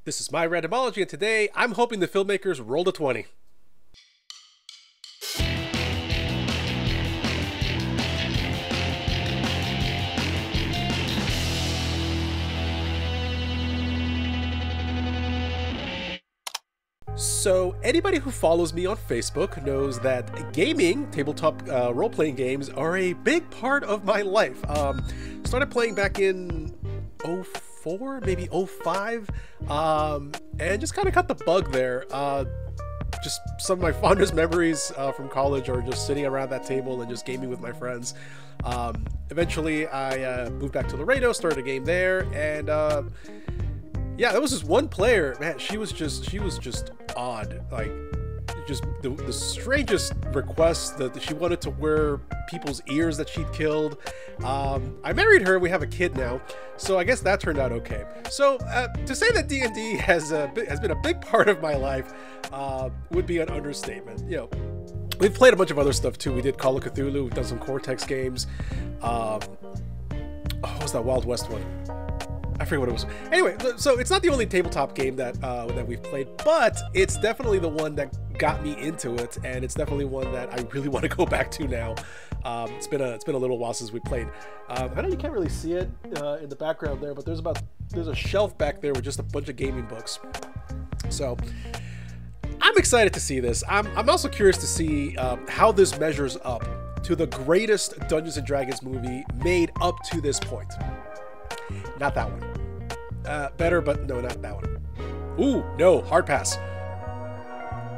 This is my randomology, and today I'm hoping the filmmakers rolled a 20. So anybody who follows me on Facebook knows that gaming, tabletop role-playing games, are a big part of my life. Started playing back in 04, maybe 05, and just kind of got the bug there. Just some of my fondest memories from college are just sitting around that table and just gaming with my friends. Eventually I moved back to Laredo, started a game there, and yeah, there was this one player, man, she was just odd. Like, just the strangest requests that she wanted to wear people's ears that she'd killed. I married her, we have a kid now, so I guess that turned out okay. So to say that D&D has been a big part of my life would be an understatement. You know, we've played a bunch of other stuff too. We did Call of Cthulhu, we've done some Cortex games. What was that Wild West one? I forget what it was. Anyway, so it's not the only tabletop game that we've played, but it's definitely the one that got me into it, and it's definitely one that I really want to go back to now. It's been a little while since we played. I know you can't really see it in the background there, but there's a shelf back there with just a bunch of gaming books. So I'm excited to see this. I'm also curious to see how this measures up to the greatest Dungeons and Dragons movie made up to this point. Not that one. Better, but no, not that one. Ooh, no, hard pass.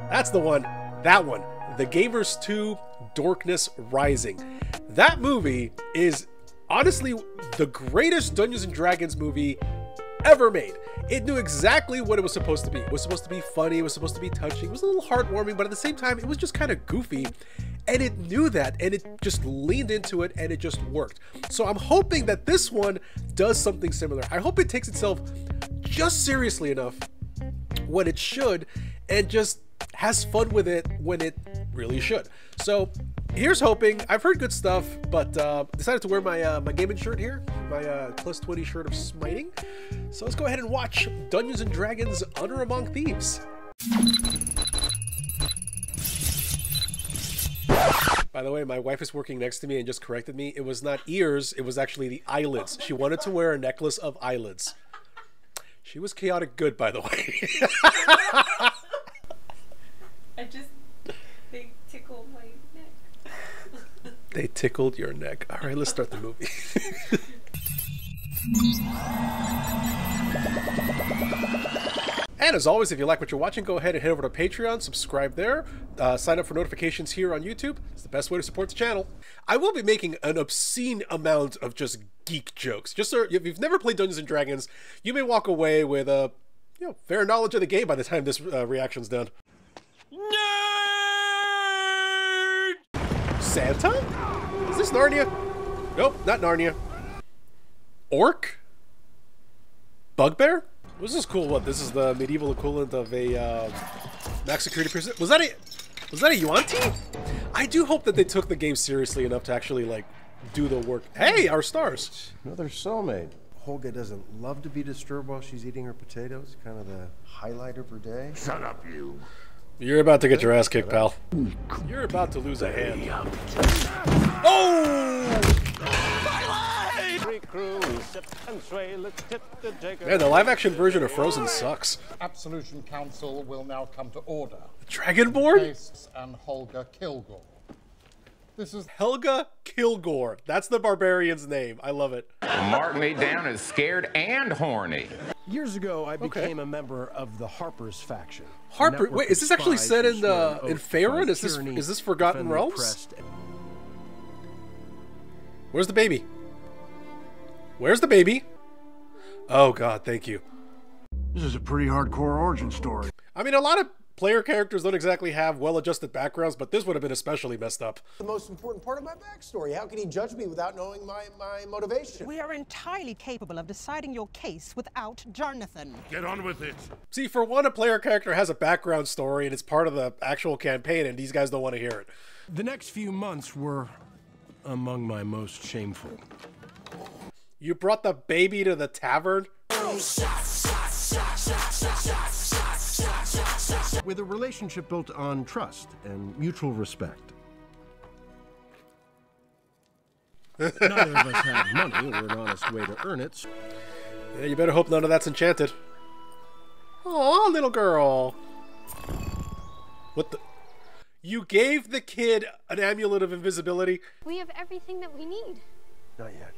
That's the one. That one. The Gamers 2 Dorkness Rising. That movie is honestly the greatest Dungeons and Dragons movie ever made. It knew exactly what it was supposed to be. It was supposed to be funny. It was supposed to be touching. It was a little heartwarming, but at the same time, it was just kind of goofy. And it knew that, and it just leaned into it, and it just worked. So I'm hoping that this one does something similar. I hope it takes itself just seriously enough when it should, and just has fun with it when it really should. So here's hoping. I've heard good stuff, but decided to wear my my gaming shirt here, my plus 20 shirt of smiting. So let's go ahead and watch Dungeons and Dragons: Honor Among Thieves. By the way, my wife is working next to me and just corrected me. It was not ears, it was actually the eyelids. She wanted to wear a necklace of eyelids. She was chaotic good, by the way. They tickled my neck. They tickled your neck. All right, let's start the movie. And as always, if you like what you're watching, go ahead and head over to Patreon, subscribe there, sign up for notifications here on YouTube. It's the best way to support the channel. I will be making an obscene amount of just geek jokes. Just so if you've never played Dungeons and Dragons, you may walk away with a fair knowledge of the game by the time this reaction's done. Nerd! Santa? Is this Narnia? Nope, not Narnia. Orc? Bugbear? This is cool. What? This is the medieval equivalent of a max security prison. Was that a Yuan-Ti? I do hope that they took the game seriously enough to actually like do the work. Hey, our stars. Another soulmate. Holga doesn't love to be disturbed while she's eating her potatoes. Kind of the highlight of her day. Shut up, you. You're about to get your ass kicked, pal. You're about to lose a hand. Oh! Man, the live-action version of Frozen sucks. Absolution Council will now come to order. Dragonborn? And Holga Kilgore. This is Helga Kilgore. That's the barbarian's name. I love it. Mark me down as scared and horny. Years ago, I became a member of the Harper's faction. Harper? Wait, is this actually set in Faerun? Is this Forgotten Realms? Where's the baby? Where's the baby? Oh god, thank you. This is a pretty hardcore origin story. I mean, a lot of player characters don't exactly have well-adjusted backgrounds, but this would have been especially messed up. The most important part of my backstory. How can he judge me without knowing my motivation? We are entirely capable of deciding your case without Jonathan. Get on with it. See, for one, a player character has a background story and it's part of the actual campaign, and these guys don't want to hear it. The next few months were among my most shameful. You brought the baby to the tavern? with a relationship built on trust and mutual respect. Neither of us have money or an honest way to earn it. Yeah, you better hope none of that's enchanted. Aw, little girl. What the? You gave the kid an amulet of invisibility? We have everything that we need. Not yet.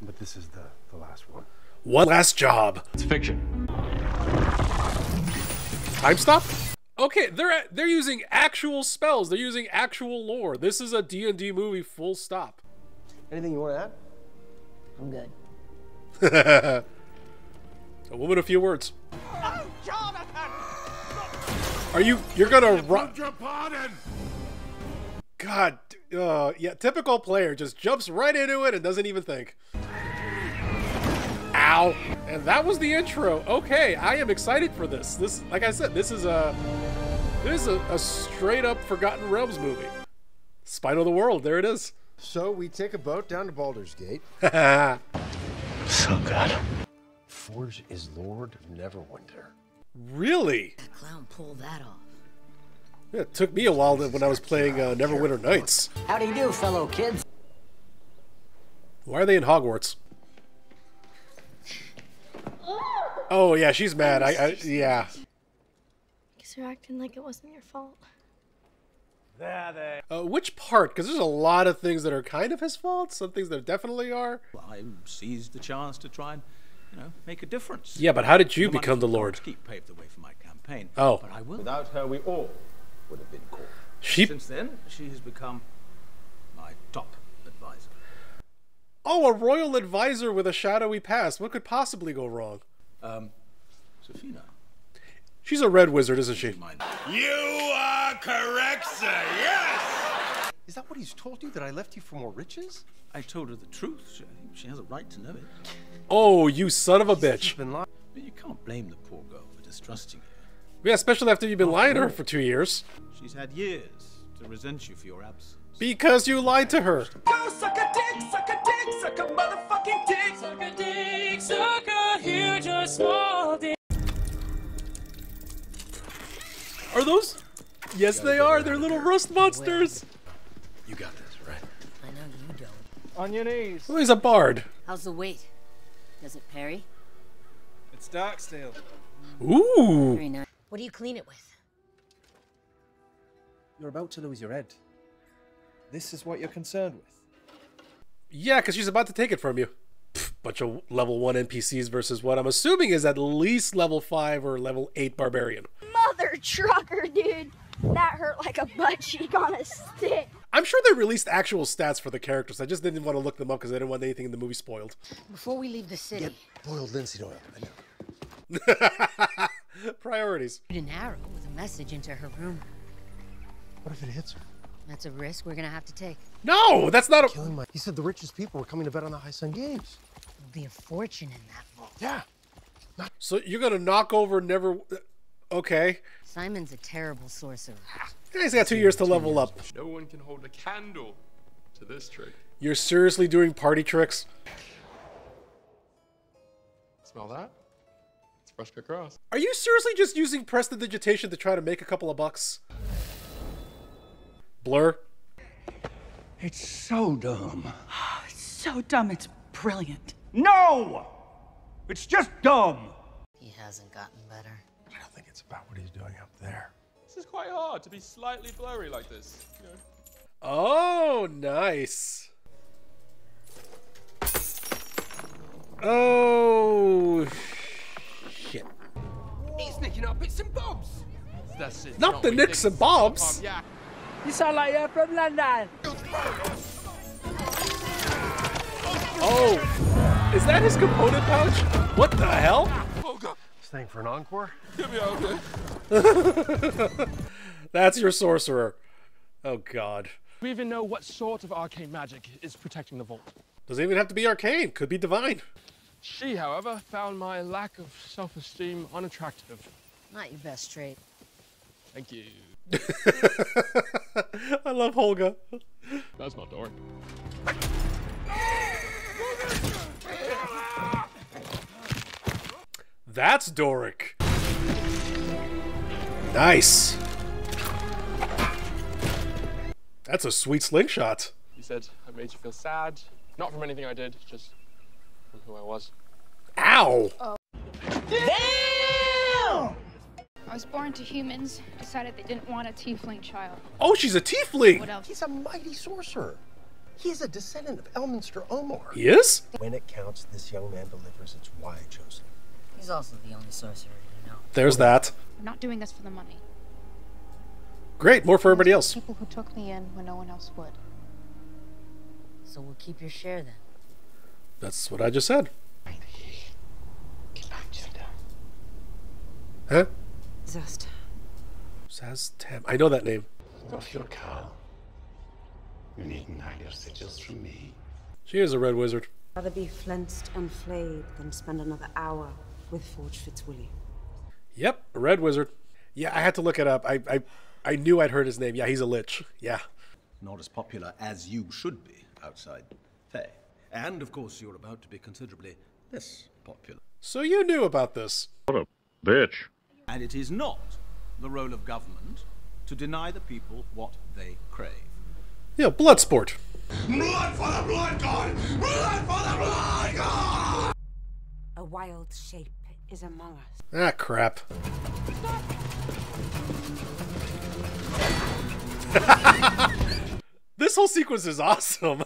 But this is the last one. One last job. It's fiction. Time stop? Okay, they're using actual spells. They're using actual lore. This is a D&D movie, full stop. Anything you want to add? I'm good. A woman, a few words. Oh, Jonathan! You're gonna run? Your pardon! God, yeah, typical player just jumps right into it and doesn't even think. Ow! And that was the intro. Okay, I am excited for this. This, like I said, this is a straight up Forgotten Realms movie. Spine of the World, there it is. So we take a boat down to Baldur's Gate. So good. Forge is Lord Neverwinter. Really? That clown pulled that off. Yeah, it took me a while when I was playing Neverwinter Nights. How do you do, fellow kids? Why are they in Hogwarts? Oh yeah, she's mad. Yeah. Guess you're acting like it wasn't your fault. Which part? Because there's a lot of things that are kind of his fault. Some things that definitely are. Well, I seized the chance to try and, make a difference. Yeah, but how did you become the Lord? Keep paved the way for my campaign. Oh. But I will. Without her, we all would have been caught. She. Since then, she has become my top advisor. Oh, a royal advisor with a shadowy past. What could possibly go wrong? Safina. She's a red wizard, isn't she? You are correct, sir. Yes! Is that what he's told you? That I left you for more riches? I told her the truth. She has a right to know it. Oh, you son of a bitch. But you can't blame the poor girl for distrusting you. Yeah, especially after you've been lying to her for 2 years. She's had years to resent you for your absence. Because you lied to her. Go suck a dick, suck a dick, suck a motherfucking dick. Suck a dick, suck a huge or small dick. Are those? Yes, they are. They're little rust monsters. You got this, right? I know you don't. On your knees. Oh, he's a bard. How's the weight? Does it parry? It's dark still. Ooh. Very nice. What do you clean it with? You're about to lose your head. This is what you're concerned with. Yeah, because she's about to take it from you. Pfft, bunch of level 1 NPCs versus what I'm assuming is at least level 5 or level 8 barbarian. Mother trucker, dude. That hurt like a butt cheek on a stick. I'm sure they released actual stats for the characters. I just didn't want to look them up because I didn't want anything in the movie spoiled. Before we leave the city, Boiled linseed oil. I know. Priorities. shoot an arrow with a message into her room. What if it hits her? That's a risk we're gonna have to take. No, that's not a... Killing my... He said the richest people were coming to bet on the High Sun Games. There'll be a fortune in that vault. Yeah. So you're going to knock over never... Okay. Simon's a terrible sorcerer. Yeah, he's got 2 years to level up. No one can hold a candle to this trick. You're seriously doing party tricks? Smell that? It's fresh cut grass. Are you seriously just using prestidigitation to try to make a couple of bucks? Blur? It's so dumb. It's so dumb, it's brilliant. No! It's just dumb. He hasn't gotten better. I don't think it's about what he's doing up there. This is quite hard to be slightly blurry like this. You know. Oh, nice. Oh, shit. He's nicking up bits and bobs. That's it. Not the Nicks and Bobs. Yeah. You sound like you're from London. Oh, is that his component pouch? What the hell? Oh god. Staying for an encore? Get me out of here. That's your sorcerer. Oh god. Do we even know what sort of arcane magic is protecting the vault? Doesn't even have to be arcane. Could be divine. She, however, found my lack of self-esteem unattractive. Not your best trait. Thank you. I love Holga. That's not Doric. That's Doric. Nice. That's a sweet slingshot. You said I made you feel sad. Not from anything I did, just from who I was. Ow! Oh. Damn! I was born to humans, decided they didn't want a tiefling child. Oh, she's a tiefling! What else? He's a mighty sorcerer. He is a descendant of Elminster Omar. He is? When it counts, this young man delivers. It's why I chose him. He's also the only sorcerer you know. There's that. We're not doing this for the money. Great, more for everybody else. People who took me in when no one else would. So we'll keep your share then. That's what I just said. Huh? Zastam. Zastam. I know that name. Off your cow. You needn't hide your sigils from me. She is a red wizard. Rather be flensed and flayed than spend another hour with Forge Fitzwilly. Yep, a red wizard. Yeah, I had to look it up. I knew I'd heard his name. Yeah, he's a lich. Yeah. Not as popular as you should be outside Fae. And, of course, you're about to be considerably less popular. So you knew about this. What a bitch. And it is not the role of government to deny the people what they crave. Yeah, blood sport. Blood for the blood god! Blood for the blood god! A wild shape is among us. Ah, crap. This whole sequence is awesome.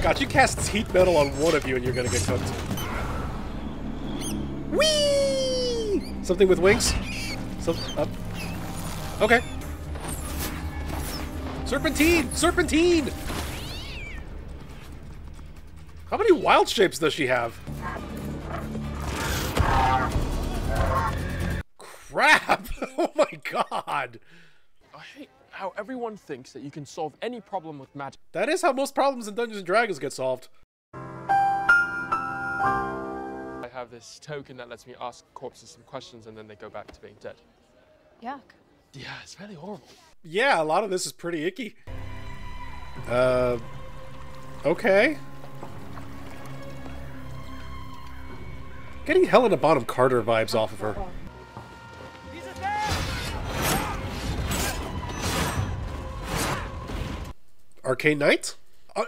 God, you cast heat metal on one of you and you're gonna get cooked. Whee! Something with wings? Up. Okay. Serpentine! Serpentine! How many wild shapes does she have? Crap! Oh my god! I hate how everyone thinks that you can solve any problem with magic. That is how most problems in Dungeons & Dragons get solved. I have this token that lets me ask corpses some questions and then they go back to being dead. Yuck. Yeah, it's really horrible. Yeah, a lot of this is pretty icky. Okay. Getting Helena Bonham Carter vibes off of her. Arcane Knight?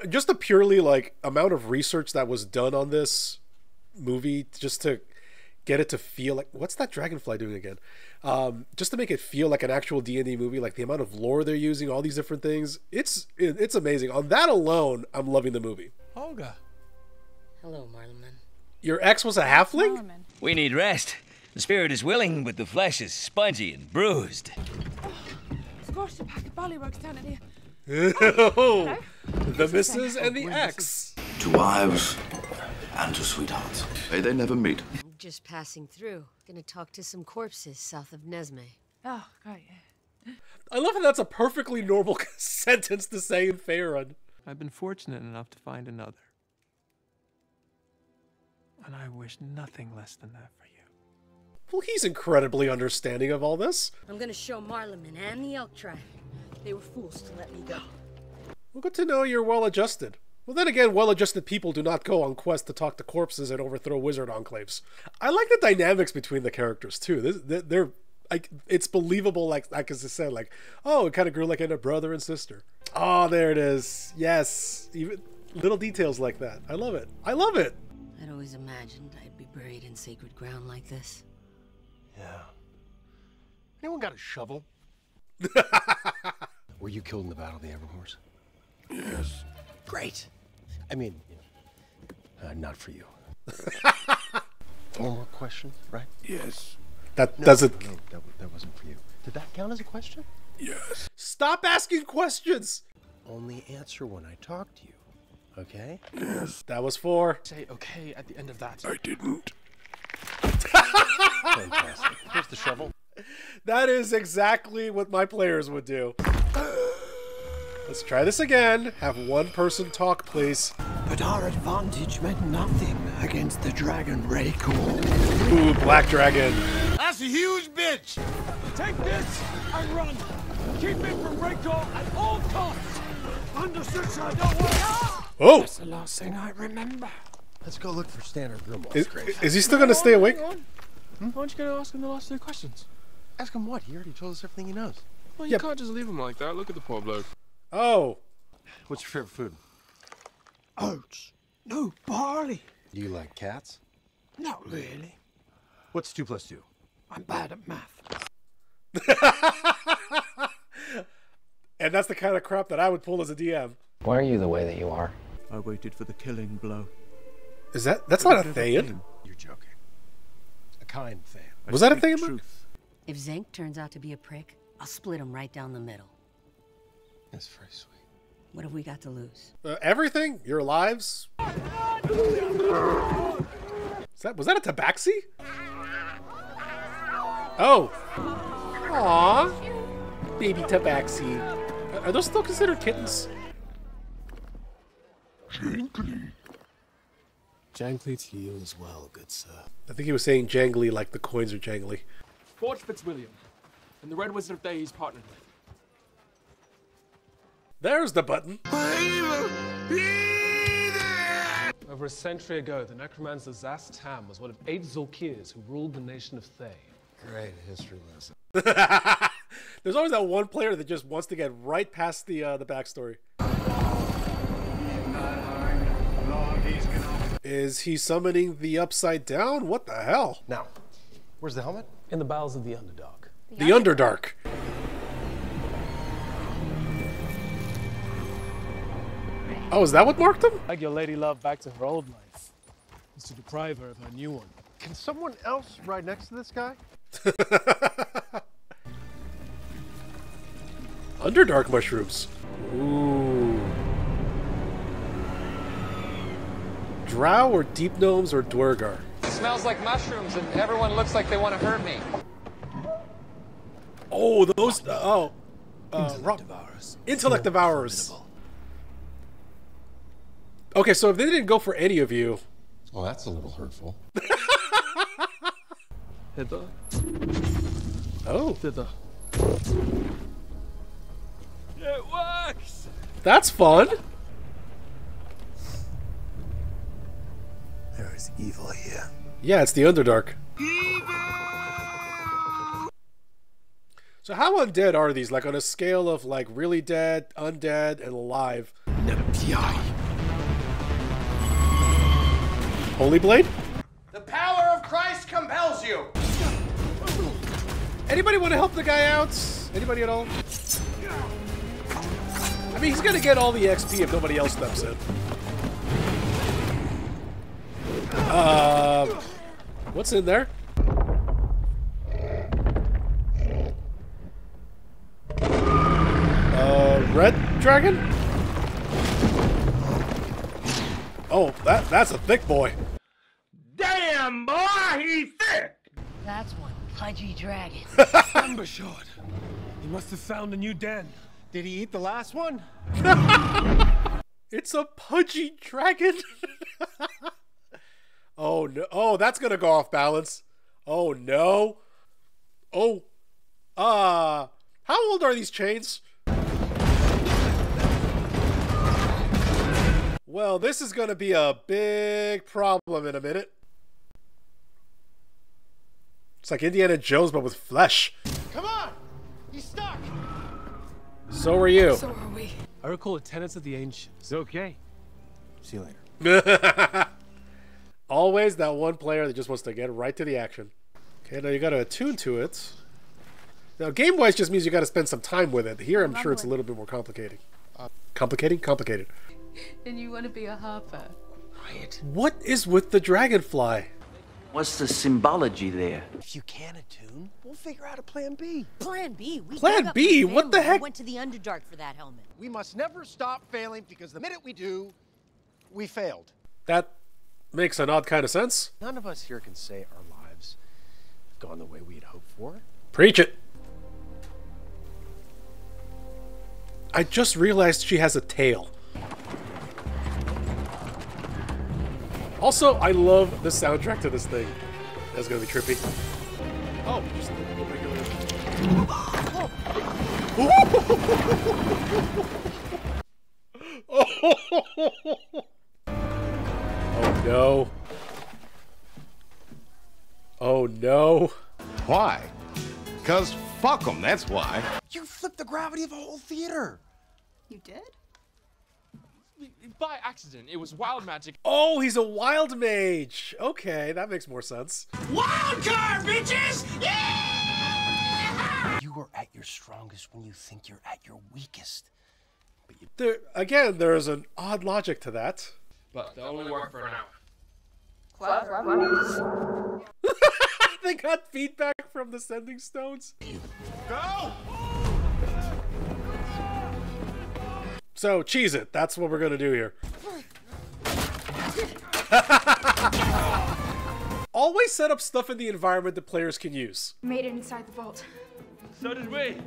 Just the purely, like, amount of research that was done on this movie just to get it to feel like... What's that dragonfly doing again? Just to make it feel like an actual D&D movie, like the amount of lore they're using, all these different things. It's amazing. On that alone, I'm loving the movie. Olga. Hello, Marleman. Your ex was a halfling? We need rest. The spirit is willing, but the flesh is spongy and bruised. Scorched a pack of ballyworks down in here. Oh, the missus and the ex. 2 wives and 2 sweethearts. They never meet. I'm just passing through. Gonna talk to some corpses south of Nesme. Oh, great, yeah. I love how that's a perfectly normal sentence to say in Faerun. I've been fortunate enough to find another. And I wish nothing less than that for you. Well, he's incredibly understanding of all this. I'm gonna show Marleman and the Elk Tribe. They were fools to let me go. Well, good to know you're well-adjusted. Well, then again, well-adjusted people do not go on quests to talk to corpses and overthrow wizard enclaves. I like the dynamics between the characters, too. They're it's believable, like I said, like, oh, it kind of grew like in a brother and sister. Oh, there it is. Yes. Even little details like that. I love it. I love it. I'd always imagined I'd be buried in sacred ground like this. Yeah. Anyone got a shovel? Were you killed in the Battle of the Everhorse? Yes. Great. I mean, not for you. One more question, right? Yes. That doesn't... No, that wasn't for you. Did that count as a question? Yes. Stop asking questions! Only answer when I talk to you, okay? Yes. That was for... Say okay at the end of that. I didn't. Fantastic. Here's the shovel. That is exactly what my players would do. Let's try this again. Have one person talk, please. But our advantage meant nothing against the Dragon Raycorn. Ooh, Black Dragon. That's a huge bitch! Take this and run. Keep it from Raycorn at all costs. Understood, sir. Don't worry. Oh! That's the last thing I remember. Let's go look for Standard Grimwald. Is he still going to stay awake? Why don't you go ask him the last 2 questions? Ask him what? He already told us everything he knows. Well, you can't just leave him like that. Look at the poor bloke. Oh. What's your favorite food? Oats. No, barley. Do you like cats? Not really. What's 2 + 2? I'm bad at math. And that's the kind of crap that I would pull as a DM. Why are you the way that you are? I waited for the killing blow. That's not a Thayan? You're joking. A kind fan. Was that a Thayan? If Zank turns out to be a prick, I'll split him right down the middle. That's very sweet. What have we got to lose? Everything? Your lives? Was that a tabaxi? Oh. Aww. Baby tabaxi. Are those still considered kittens? Jangly to you as well, good sir. I think he was saying jangly like the coins are jangly. Forge Fitzwilliam, and the Red Wizard of Day he's partnered with. There's the button. Over a century ago, the necromancer Zas Tam was one of 8 Zulkirs who ruled the nation of Thay. Great history lesson. There's always that one player that just wants to get right past the backstory. Is he summoning the Upside Down? What the hell? Now, where's the helmet? In the bowels of the Underdark. The Underdark. Oh, is that what marked him? Like your lady love back to her old life. Is to deprive her of her new one. Can someone else ride next to this guy? Underdark mushrooms. Ooh. Drow or deep gnomes or Dwergar? It smells like mushrooms and everyone looks like they want to hurt me. Oh, those. Intellect Devourers. Okay, so if they didn't go for any of you. Well, that's a little hurtful. Hither. Oh. Thither. It works! That's fun. There is evil here. Yeah, it's the Underdark. So how undead are these? Like on a scale of like really dead, undead, and alive? Holy Blade? The power of Christ compels you! Anybody want to help the guy out? Anybody at all? I mean, he's gonna get all the XP if nobody else steps in. What's in there? Red dragon? Oh, that's a thick boy. Damn, boy, he's thick! That's one pudgy dragon. Thundershot. He must have found a new den. Did he eat the last one? It's a pudgy dragon. Oh no! Oh, that's gonna go off balance. Oh no! Oh, how old are these chains? Well, this is gonna be a big problem in a minute. It's like Indiana Jones, but with flesh. Come on! He's stuck! So are you. So are we. I recall a tenets of the Ancients. Okay. See you later. Always that one player that just wants to get right to the action. Okay, now you gotta attune to it. Now, game-wise just means you gotta spend some time with it. Here, I'm sure it's a little bit more complicated. Complicated? And you want to be a harper. Quiet. What is with the dragonfly? What's the symbology there? If you can attune, we'll figure out a plan B. Plan B? We Plan dug up B? the What the family. heck? We went to the Underdark for that helmet. We must never stop failing because the minute we do, we failed. That makes an odd kind of sense. None of us here can say our lives have gone the way we had hoped for. Preach it. I just realized she has a tail. Also, I love the soundtrack to this thing. That's gonna be trippy. Oh, just the regular. Oh no. Oh no. Why? Because fuck them, that's why. You flipped the gravity of a whole theater. You did? By accident. It was wild magic. Oh, he's a wild mage. Okay, that makes more sense. Wild card, bitches! Yeah! You are at your strongest when you think you're at your weakest. Again, there's an odd logic to that. But they'll only work for an hour. They got feedback from the sending stones. Go! So, cheese it. That's what we're gonna do here. Always set up stuff in the environment that players can use. Made it inside the vault. So did we.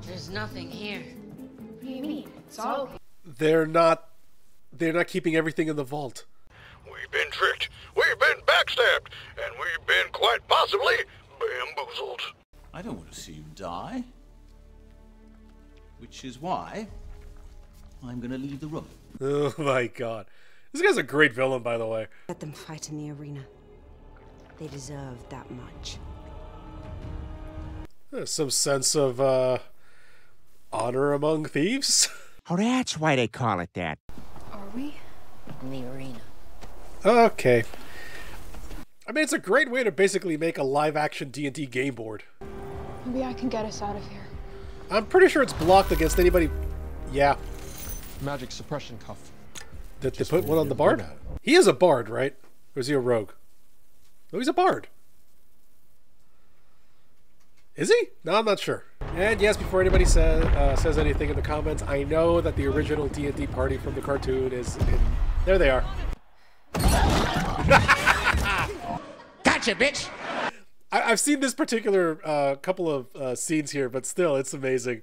There's nothing here. What do you mean? It's all okay. They're not keeping everything in the vault. We've been tricked, we've been backstabbed, and we've been quite possibly bamboozled. I don't want to see you die. Which is why I'm gonna leave the room. Oh my god. This guy's a great villain, by the way. Let them fight in the arena. They deserve that much. There's some sense of honor among thieves. Oh, that's why they call it that. Are we? In the arena. Okay. I mean, it's a great way to basically make a live-action D&D game board. Maybe I can get us out of here. I'm pretty sure it's blocked against anybody. Yeah. Magic suppression cuff. Did they put one on the bard? He is a bard, right? Or is he a rogue? No, he's a bard. Is he? No, I'm not sure. And yes, before anybody says anything in the comments, I know that the original D&D party from the cartoon is in... There they are. Gotcha, bitch! I've seen this particular couple of scenes here, but still, it's amazing.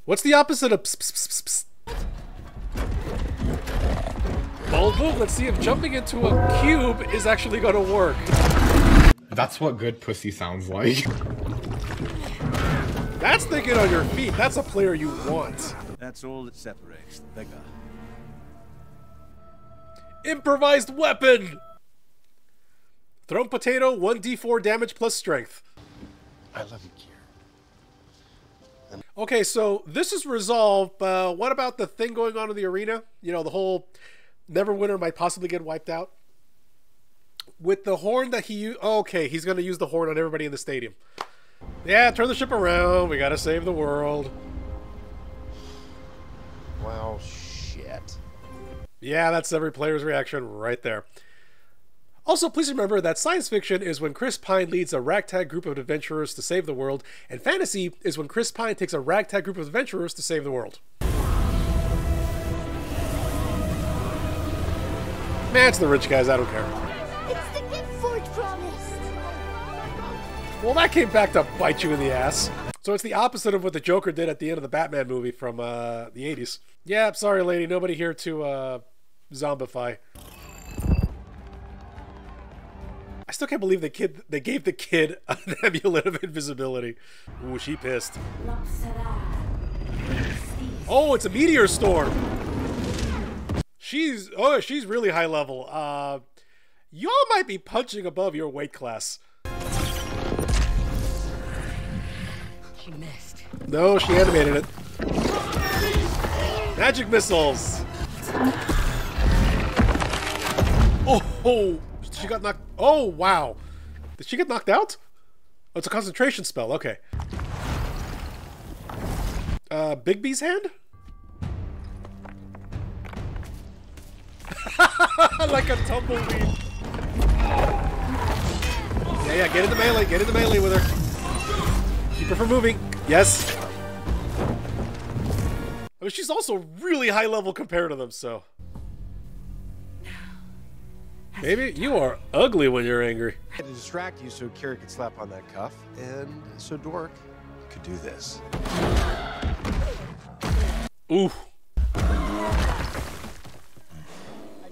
What's the opposite of pss, pss, pss, pss? Bold move. Let's see if jumping into a cube is actually going to work. That's what good pussy sounds like. That's thinking on your feet. That's a player you want. That's all that separates the beggar. Improvised weapon! Thrown potato, 1d4 damage plus strength. I love you, Kier. Okay, so this is resolved. What about the thing going on in the arena? You know, the whole Neverwinter might possibly get wiped out. With the horn that he used... Okay, he's going to use the horn on everybody in the stadium. Yeah, turn the ship around. We got to save the world. Well, shit. Yeah, that's every player's reaction right there. Also, please remember that science fiction is when Chris Pine leads a ragtag group of adventurers to save the world, and fantasy is when Chris Pine takes a ragtag group of adventurers to save the world. Man, it's the rich guys, I don't care. It's the gift Forge promised. Well, that came back to bite you in the ass. So it's the opposite of what the Joker did at the end of the Batman movie from the 80s. Yeah, sorry lady, nobody here to zombify. I still can't believe they gave the kid an amulet of invisibility. Ooh, she pissed. Oh, it's a meteor storm. She's really high level. Y'all might be punching above your weight class. She missed. No, she animated it. Magic missiles. Oh, she got knocked. Oh, wow. Did she get knocked out? Oh, it's a concentration spell. Okay. Bigby's hand? Like a tumbleweed. Yeah, get into melee. Get into melee with her. Keep her from moving. Yes. I mean, she's also really high level compared to them, so. Maybe you are ugly when you're angry. I had to distract you so Kira could slap on that cuff, and so Dork could do this. Ooh. I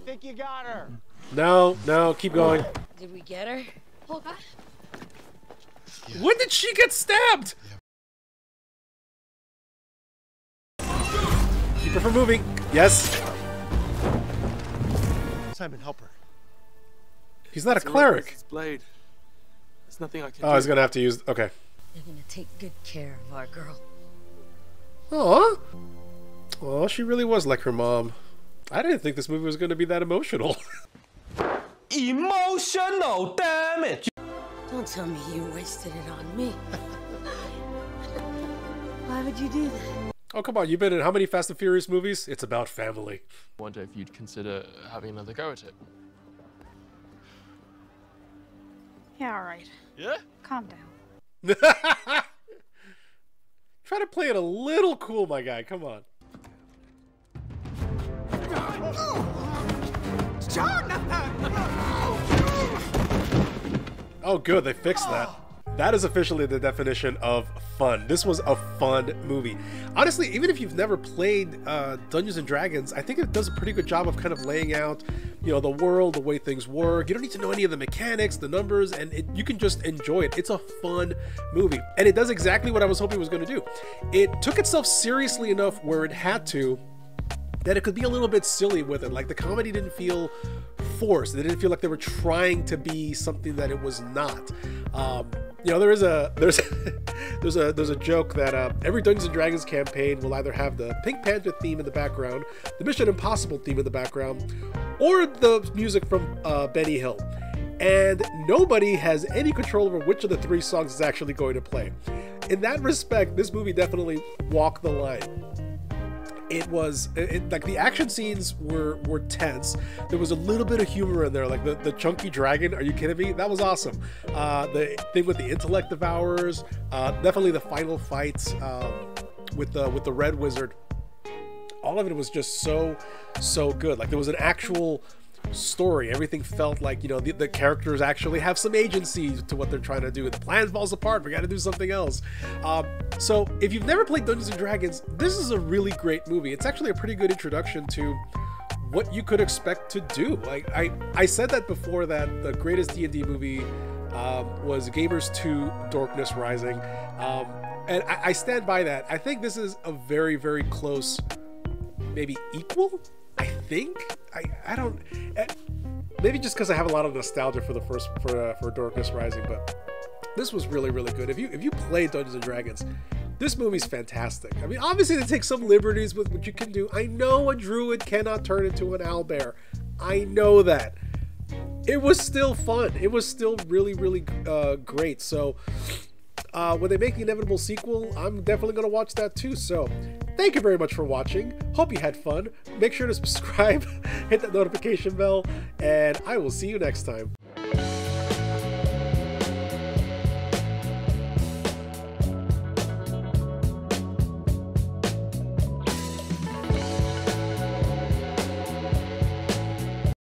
think you got her. No, keep going. Did we get her? Oh, God. When did she get stabbed? Keep her from moving. Yes. Simon, help her. He's not a cleric. His blade. There's nothing I can do. Oh, he's gonna have to use. Okay. They're gonna take good care of our girl. Aw. Oh, she really was like her mom. I didn't think this movie was gonna be that emotional. Emotional damage. Don't tell me you wasted it on me. Why would you do that? Oh, come on. You've been in how many Fast and Furious movies? It's about family. I wonder if you'd consider having another go at it. Yeah, all right. Yeah? Calm down. Try to play it a little cool, my guy. Come on. Oh, good. They fixed that. That is officially the definition of fun. This was a fun movie. Honestly, even if you've never played Dungeons & Dragons, I think it does a pretty good job of kind of laying out, you know, the world, the way things work. You don't need to know any of the mechanics, the numbers, and you can just enjoy it. It's a fun movie. And it does exactly what I was hoping it was going to do. It took itself seriously enough where it had to, that it could be a little bit silly with it. Like, the comedy didn't feel forced. They didn't feel like they were trying to be something that it was not. You know, there's a joke that every Dungeons & Dragons campaign will either have the Pink Panther theme in the background, the Mission Impossible theme in the background, or the music from Benny Hill. And nobody has any control over which of the three songs is actually going to play. In that respect, this movie definitely walked the line. It was like the action scenes were tense. There was a little bit of humor in there, like the chunky dragon. Are you kidding me? That was awesome. The thing with the intellect devourers, definitely the final fights with the Red Wizard. All of it was just so good. Like, there was an actual story. Everything felt like, you know, the characters actually have some agency to what they're trying to do. The plan falls apart. We got to do something else. So if you've never played Dungeons & Dragons, this is a really great movie. It's actually a pretty good introduction to what you could expect to do. Like, I said that before, that the greatest D&D movie was Gamers 2 Darkness Rising. And I stand by that. I think this is a very, very close, maybe equal, I think. I don't, maybe just because I have a lot of nostalgia for the first for Darkness Rising, but this was really, really good. If you play Dungeons & Dragons, this movie's fantastic. I mean, obviously they take some liberties with what you can do. I know a druid cannot turn into an owlbear. I know that. It was still fun. It was still really, really great. So when they make the inevitable sequel, I'm definitely going to watch that too. So thank you very much for watching. Hope you had fun. Make sure to subscribe, hit that notification bell, and I will see you next time.